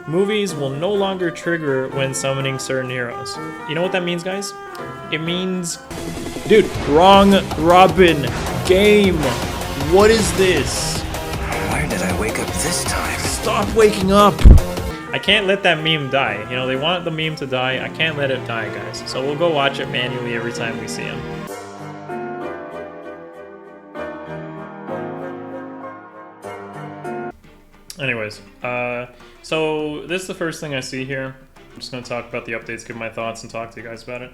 Movies will no longer trigger when summoning certain heroes. You know what that means, guys? It means... Dude, wrong Robin game. What is this? Why did I wake up this time? Stop waking up. I can't let that meme die. You know, they want the meme to die. I can't let it die, guys. So we'll go watch it manually every time we see him. Anyways, so this is the first thing I see here. I'm just going to talk about the updates, give my thoughts, and talk to you guys about it.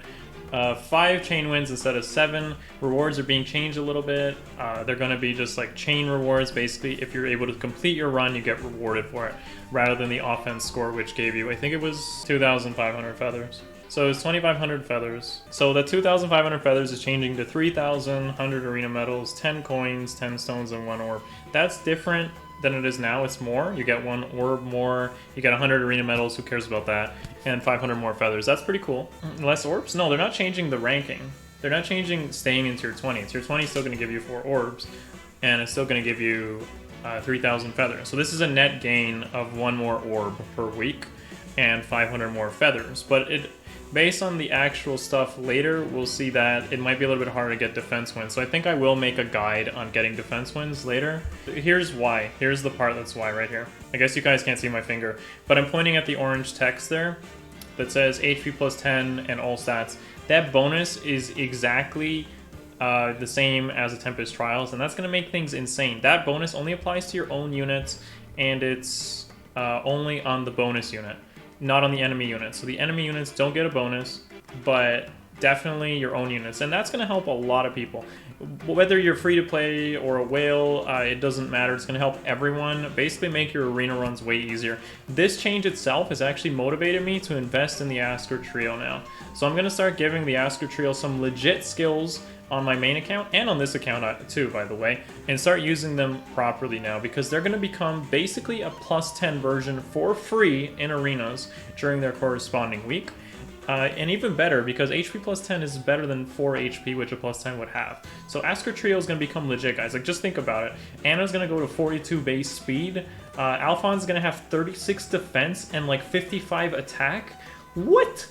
5 chain wins instead of 7. Rewards are being changed a little bit. They're going to be just like chain rewards. Basically, if you're able to complete your run, you get rewarded for it, rather than the offense score, which gave you, I think it was 2,500 feathers. So it's 2,500 feathers. So the 2,500 feathers is changing to 3,100 arena medals, 10 coins, 10 stones, and 1 orb. That's different than it is now. It's more. You get 1 orb more, you get 100 arena medals, who cares about that, and 500 more feathers. That's pretty cool. Less orbs? No, they're not changing the ranking. They're not changing staying in tier 20. Tier 20 is still going to give you 4 orbs, and it's still going to give you 3,000 feathers. So this is a net gain of 1 more orb per week and 500 more feathers. But it, based on the actual stuff later, we'll see that it might be a little bit harder to get defense wins. So I think I will make a guide on getting defense wins later. Here's why. Here's the part that's why right here. I guess you guys can't see my finger, but I'm pointing at the orange text there that says HP plus 10 and all stats. That bonus is exactly the same as the Tempest Trials, and that's going to make things insane. That bonus only applies to your own units, and it's only on the bonus unit, not on the enemy units. So the enemy units don't get a bonus, but definitely your own units. And that's going to help a lot of people. Whether you're free to play or a whale, it doesn't matter. It's going to help everyone. Basically make your arena runs way easier. This change itself has actually motivated me to invest in the Asker Trio now. So I'm going to start giving the Asker Trio some legit skills on my main account and on this account too, by the way, and start using them properly now, because they're going to become basically a plus 10 version for free in arenas during their corresponding week. And even better, because HP plus 10 is better than 4 HP, which a plus 10 would have. So Asker Trio is going to become legit, guys. Like, just think about it. Anna's going to go to 42 base speed. Alphonse is going to have 36 defense and like 55 attack. What?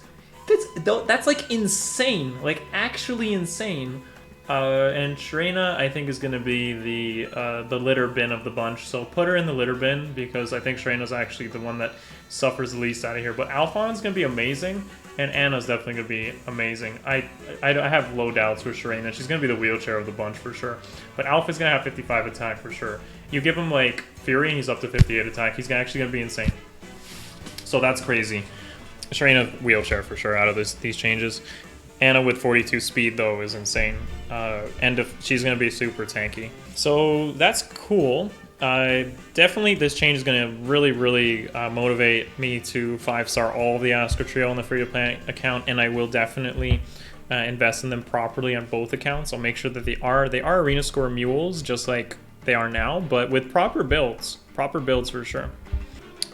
That's like insane. Like, actually insane. And Shrena, I think, is going to be the litter bin of the bunch. So put her in the litter bin, because I think Shrena's actually the one that suffers the least out of here. But Alphonse is going to be amazing, and Anna's definitely going to be amazing. I have low doubts with Shrena. She's going to be the wheelchair of the bunch for sure. But Alpha's going to have 55 attack for sure. You give him like Fury, and he's up to 58 attack. He's actually going to be insane. So that's crazy. Shrena wheelchair for sure out of these changes. Anna with 42 speed, though, is insane. And she's going to be super tanky. So that's cool. Definitely this change is going to really motivate me to 5-star all of the Asker Trio on the free-to-play account, and I will definitely invest in them properly on both accounts. I'll make sure that they are arena score mules, just like they are now, but with proper builds for sure.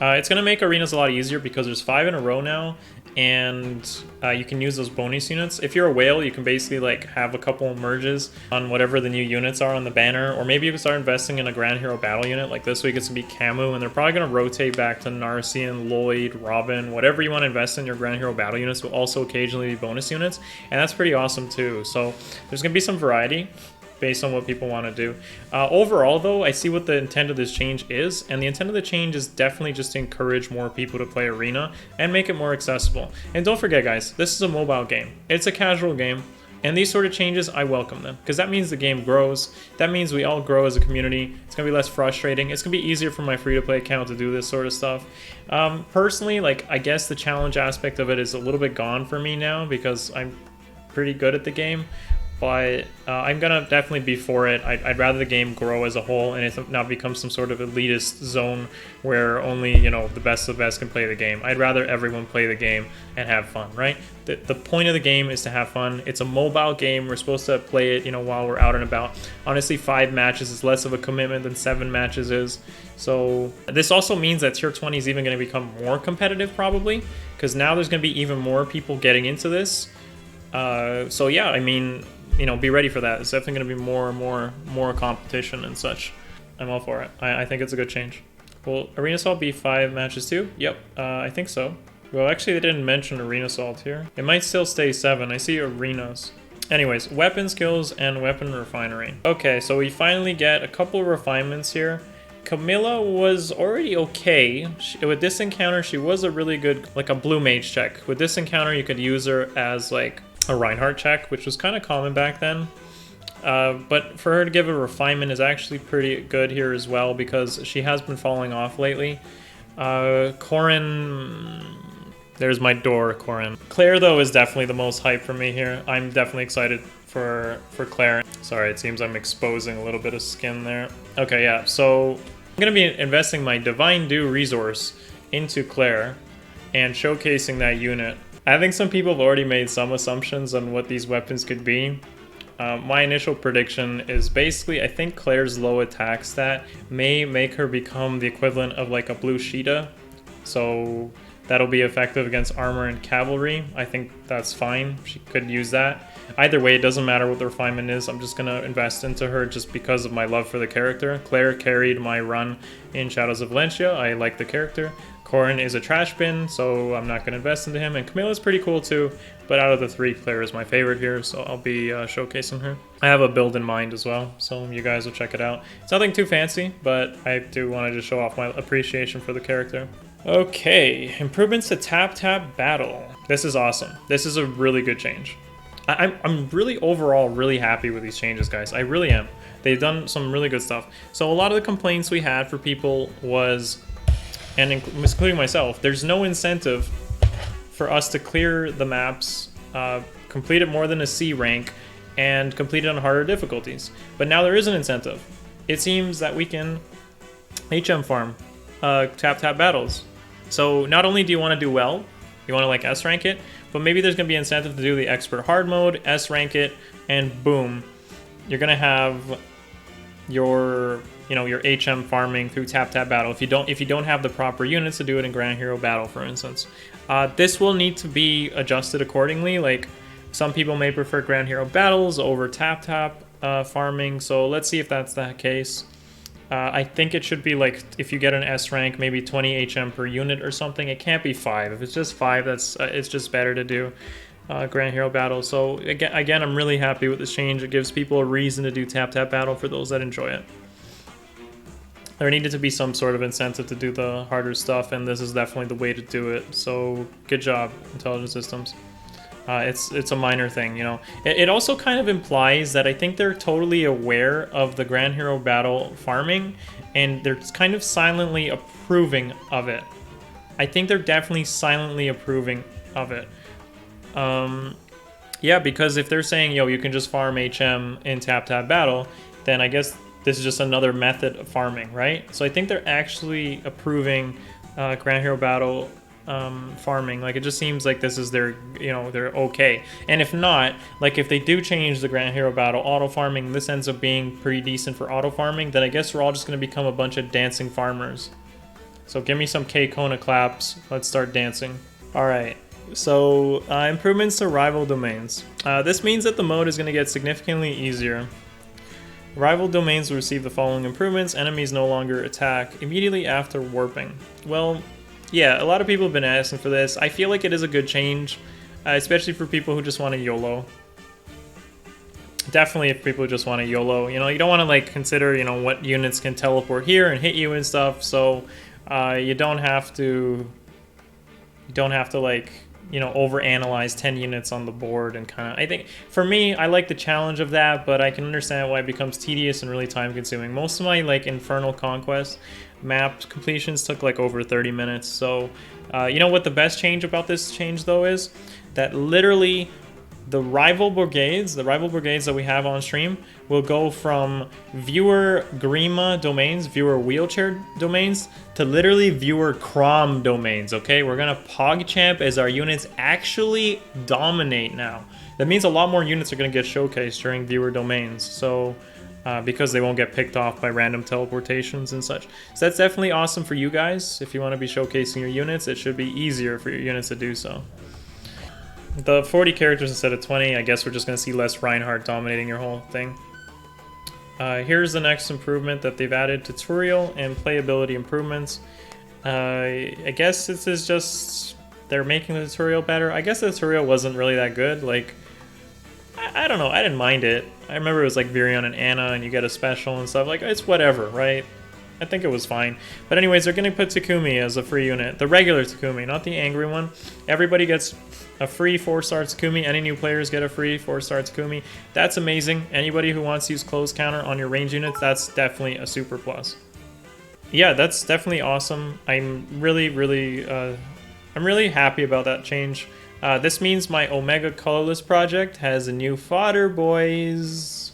It's going to make arenas a lot easier, because there's 5 in a row now, and you can use those bonus units. If you're a whale, you can basically like have a couple merges on whatever the new units are on the banner, or maybe you can start investing in a Grand Hero battle unit. Like this week it's going to be Camu, and they're probably going to rotate back to Narcian, Lloyd, Robin. Whatever you want to invest in your Grand Hero battle units will also occasionally be bonus units, and that's pretty awesome too. So there's going to be some variety based on what people want to do. Overall, though, I see what the intent of this change is, and the intent of the change is definitely just to encourage more people to play Arena and make it more accessible. And don't forget, guys, this is a mobile game. It's a casual game, and these sort of changes, I welcome them, because that means the game grows. That means we all grow as a community. It's going to be less frustrating. It's going to be easier for my free-to-play account to do this sort of stuff. Personally, like, I guess the challenge aspect of it is a little bit gone for me now, because I'm pretty good at the game. But I'm going to definitely be for it. I'd rather the game grow as a whole, and it not become some sort of elitist zone where only, you know, the best of the best can play the game. I'd rather everyone play the game and have fun, right? The point of the game is to have fun. It's a mobile game. We're supposed to play it, you know, while we're out and about. Honestly, 5 matches is less of a commitment than 7 matches is. So this also means that Tier 20 is even going to become more competitive, probably, because now there's going to be even more people getting into this. So yeah, I mean, you know, be ready for that. It's definitely going to be more and more competition and such. I'm all for it. I think it's a good change. Will Arena Assault be 5 matches too? Yep, I think so. Well, actually they didn't mention Arena Assault here. It might still stay 7. I see arenas. Anyways, weapon skills and weapon refinery. Okay, so we finally get a couple of refinements here. Camilla was already okay. With this encounter, she was a really good, like a blue mage check. With this encounter, you could use her as like a Reinhardt check, which was kind of common back then. But for her to give a refinement is actually pretty good here as well, because she has been falling off lately. Corrin... There's my door, Corrin. Claire, though, is definitely the most hype for me here. I'm definitely excited for Claire. Sorry, it seems I'm exposing a little bit of skin there. Okay, yeah, so I'm going to be investing my Divine Dew resource into Claire and showcasing that unit. I think some people have already made some assumptions on what these weapons could be. My initial prediction is basically, I think Claire's low attack stat may make her become the equivalent of like a blue Sheeta. So that'll be effective against armor and cavalry. I think that's fine. She could use that. Either way, it doesn't matter what the refinement is. I'm just going to invest into her just because of my love for the character. Claire carried my run in Shadows of Valencia. I like the character. Corrin is a trash bin, so I'm not going to invest into him. And Camilla's pretty cool too, but out of the 3, Claire is my favorite here, so I'll be showcasing her. I have a build in mind as well, so you guys will check it out. It's nothing too fancy, but I do want to just show off my appreciation for the character. Okay, improvements to tap battle. This is awesome. This is a really good change. I'm really overall really happy with these changes, guys. I really am. They've done some really good stuff. So a lot of the complaints we had for people was, and including myself, there's no incentive for us to clear the maps, complete it more than a C rank, and complete it on harder difficulties. But now there is an incentive. It seems that we can HM farm tap battles. So not only do you want to do well, you want to like S rank it, but maybe there's going to be incentive to do the expert hard mode, S rank it, and boom, you're going to have your your HM farming through tap battle. If you don't have the proper units to do it in Grand Hero Battle, for instance, this will need to be adjusted accordingly. Like some people may prefer Grand Hero Battles over tap farming, so let's see if that's the case. I think it should be like, if you get an S rank, maybe 20 HM per unit or something. It can't be 5. If it's just 5, that's it's just better to do Grand Hero Battle. So again, I'm really happy with this change. It gives people a reason to do tap battle for those that enjoy it. There needed to be some sort of incentive to do the harder stuff, and this is definitely the way to do it. So good job, Intelligent Systems. It's a minor thing, you know. It also kind of implies that I think they're totally aware of the Grand Hero Battle farming, and they're kind of silently approving of it. I think they're definitely silently approving of it. Yeah, because if they're saying, yo, you can just farm HM in tap battle, then I guess this is just another method of farming, right? So I think they're actually approving Grand Hero Battle farming. Like, it just seems like this is their, they're okay. And if not, like, if they do change the Grand Hero Battle auto farming, this ends up being pretty decent for auto farming, then I guess we're all just going to become a bunch of dancing farmers. So give me some K-Kona claps. Let's start dancing. All right. So improvements to rival domains. This means that the mode is going to get significantly easier. Rival domains will receive the following improvements. Enemies no longer attack immediately after warping. Well, yeah, a lot of people have been asking for this. I feel like it is a good change, especially for people who just want to YOLO. Definitely if people just want to YOLO. You don't want to like consider, what units can teleport here and hit you and stuff. So you don't have to like, overanalyze 10 units on the board and kind of, I think, for me, I like the challenge of that, but I can understand why it becomes tedious and really time consuming. Most of my like Infernal Conquest map completions took like over 30 minutes. So you know what the best change about this change though is? That literally the rival brigades that we have on stream will go from viewer Grima domains, viewer wheelchair domains, to literally viewer Crom domains, okay? We're gonna PogChamp as our units actually dominate now. That means a lot more units are gonna get showcased during viewer domains, so because they won't get picked off by random teleportations and such. So that's definitely awesome for you guys. If you wanna be showcasing your units, it should be easier for your units to do so. The 40 characters instead of 20, I guess we're just going to see less Reinhardt dominating your whole thing. Here's the next improvement that they've added: tutorial and playability improvements. I guess this is just they're making the tutorial better. I guess the tutorial wasn't really that good. Like, I don't know. I didn't mind it. I remember it was like Virion and Anna, and you get a special and stuff. Like, it's whatever, right? I think it was fine. But anyways, they're going to put Takumi as a free unit. The regular Takumi, not the angry one. Everybody gets a free 4-star Takumi. Any new players get a free 4-star Takumi. That's amazing. Anybody who wants to use close counter on your range units, that's definitely a super plus. Yeah, that's definitely awesome. I'm really happy about that change. This means my Omega Colorless project has a new fodder, boys.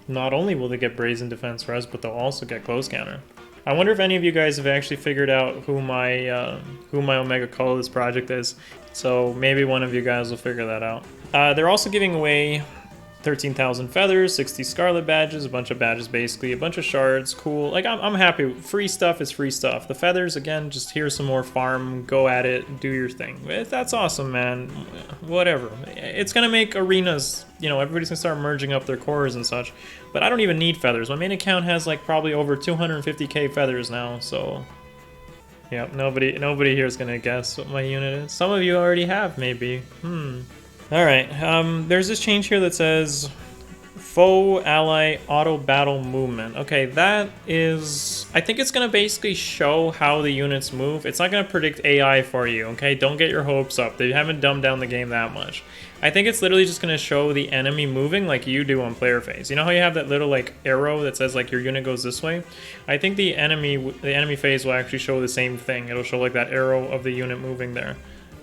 Not only will they get Brazen Defense Res, but they'll also get close counter. I wonder if any of you guys have actually figured out who my Omega Colorless project is. So maybe one of you guys will figure that out. They're also giving away 13,000 feathers, 60 scarlet badges, a bunch of badges basically, a bunch of shards, cool. Like, I'm happy. Free stuff is free stuff. The feathers, again, just here's some more farm, go at it, do your thing. That's awesome, man. Whatever. It's gonna make arenas, you know, everybody's gonna start merging up their cores and such. But I don't even need feathers. My main account has like probably over 250k feathers now, so... yeah, nobody here is gonna guess what my unit is. Some of you already have, maybe. Alright, there's this change here that says foe ally auto battle movement. Okay, that is... I think it's gonna basically show how the units move. It's not gonna predict AI for you, okay? Don't get your hopes up. They haven't dumbed down the game that much. I think it's literally just gonna show the enemy moving like you do on player phase. You know how you have that little like arrow that says like your unit goes this way? I think the enemy phase will actually show the same thing. It'll show like that arrow of the unit moving there.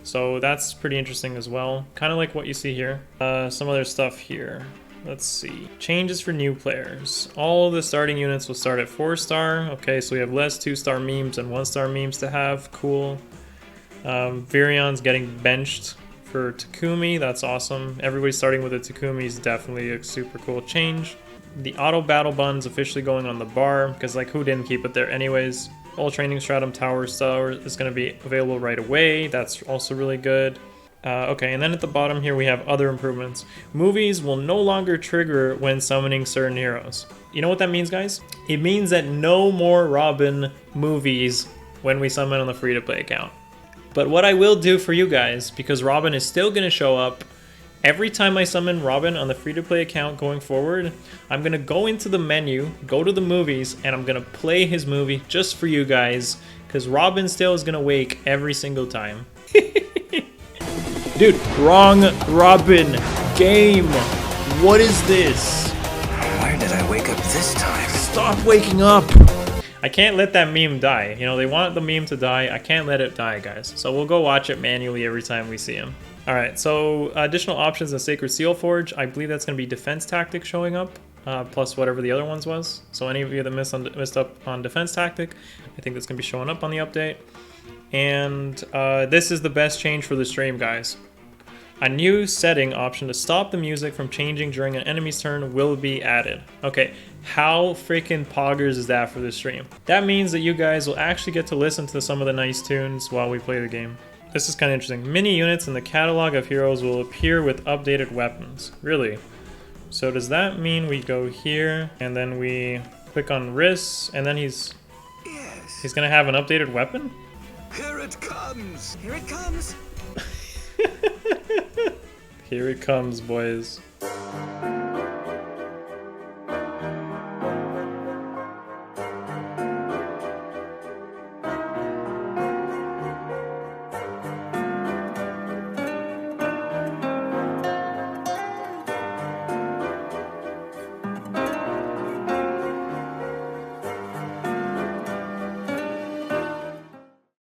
So that's pretty interesting as well. Kind of like what you see here. Some other stuff here. Let's see. Changes for new players. All the starting units will start at 4-star. Okay, so we have less 2-star memes and 1-star memes to have. Cool. Virion's getting benched for Takumi. That's awesome. Everybody starting with a Takumi is definitely a super cool change. The auto battle bun's officially going on the bar, because like who didn't keep it there anyways. All training stratum tower star is going to be available right away. That's also really good. Okay, and then at the bottom here we have other improvements. Movies will no longer trigger when summoning certain heroes. You know what that means, guys? It means that no more Robin movies when we summon on the free-to-play account. But what I will do for you guys, because Robin is still going to show up every time I summon Robin on the free-to-play account going forward, I'm going to go into the menu, go to the movies, and I'm going to play his movie just for you guys, because Robin still is going to wake every single time. Dude, wrong Robin game. What is this? Why did I wake up this time? Stop waking up. I can't let that meme die. You know, they want the meme to die. I can't let it die, guys. So we'll go watch it manually every time we see him. Alright, so additional options in Sacred Seal Forge. I believe that's going to be Defense Tactic showing up, plus whatever the other ones was. So any of you that missed up on Defense Tactic, I think that's going to be showing up on the update. And this is the best change for the stream, guys. A new setting option to stop the music from changing during an enemy's turn will be added. Okay, how freaking poggers is that for the stream? That means that you guys will actually get to listen to some of the nice tunes while we play the game. This is kind of interesting. Mini units in the catalog of heroes will appear with updated weapons. Really? So does that mean we go here and then we click on Riss and then he's gonna have an updated weapon? Here it comes! Here it comes! Here it comes, boys.